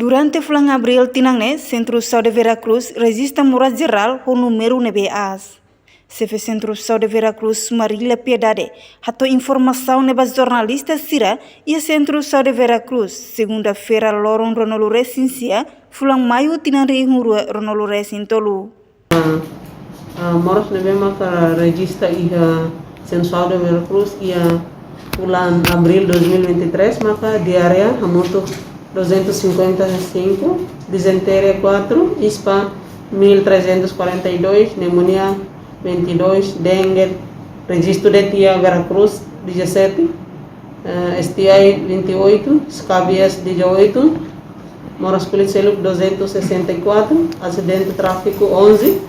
Durante flang abril tinangne, Centro Saúde Veracruz resista moras geral o número nebeas. CV Centro Saúde Veracruz Marília Piedade, hato informação nebas jornalistas sira e Centro Saúde Veracruz, segunda-feira lorong Ronolo Cincia, flang maio tinanre rua Ronolo Tolu. Moras nebema para registra iha Centro Saúde Veracruz ia bulan abril 2023 maka diarrea hamutu 255, disenteria 4, ISPA 1342, pneumonia 22, dengue, registro de TIA Veracruz 17, STI 28, scabies 18, moras Culiceluk 264, acidente de tráfico 11,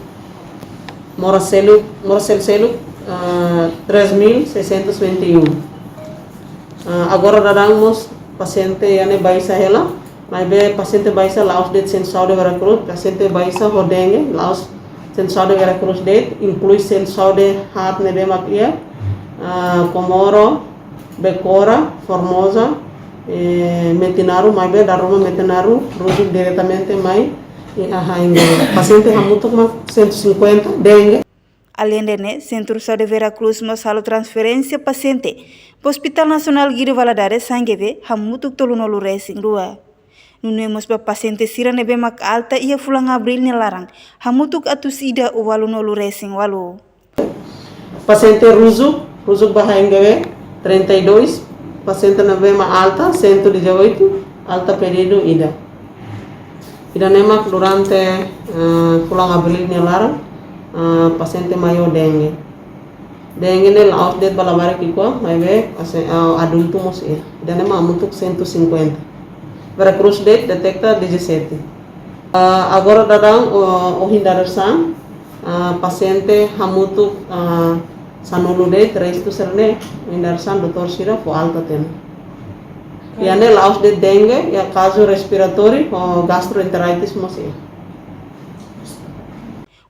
moras Celuk 3621. Agora daremos paciente yani baisa hela, mas be paciente baisa laos de Centro Saúde Veracruz, paciente baisa dengue laos Centro Saúde Veracruz de inclui Centro Saúde hat nebe makia, Comoro, Becora, Formosa, Metinaru, mas be daruma Metinaru, rujuk diretamente mai paciente hamutuk ma 150 dengue. Além de Centro Saúde Veracruz masalo transferência paciente para Hospital Nacional Guido Valadares Sangeve hamutuk tolunolu racing rua. Nunemos ba paciente sira nebe mak alta ia fulang abril nelarang hamutuk atusida o walunolu racing walu. Paciente Ruzuk Bahengeve 32, paciente nebe ma alta 118, alta pedido ida. Ida nemak durante fulang abril nelarang paciente mayo dengue. Dengue nel outlet balabara kiko, maibe adulto mos e. Danema amutuk 150. Veracruz det detecta 17. Agora dadang o hindarsan paciente hamutuk sanulu det resto serne hindarsan doutor sira po alta ten. Yani laos de dengue ya caso respiratório o gastroenteritis mos e.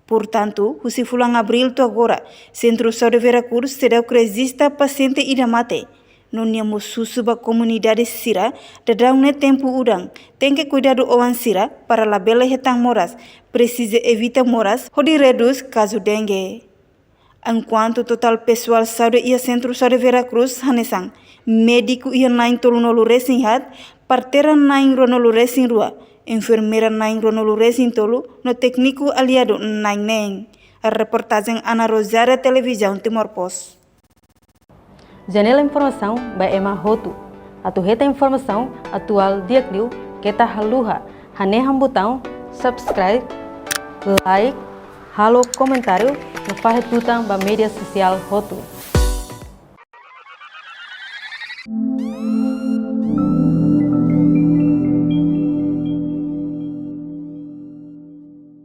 Portanto, o fulang abril to agora, Centro Saúde Veracruz será que resista paciente ida mate. Não temos susuba comunidade sira, dadang ne tempo udang, tem que cuidar do oan sira para la bela hetang moras, precisa evitar moras, hodi reduz caso dengue. Enquanto total pessoal saúde ia Centro Saúde Veracruz hanesang, médico ia nain tolunolu racing hat, partera nain ronolu racing rua, enfermeira nain ronolu racing tolu, no técnico aliado nain neng. A reportagem Ana Rosária, Televisão Timor Post. Janela Informação by Emma Hotu. Atuheta informação atual diakliu kita haluha. Haneham botão subscribe, like, halo comentário no fahetutang ba media sosial Hotu.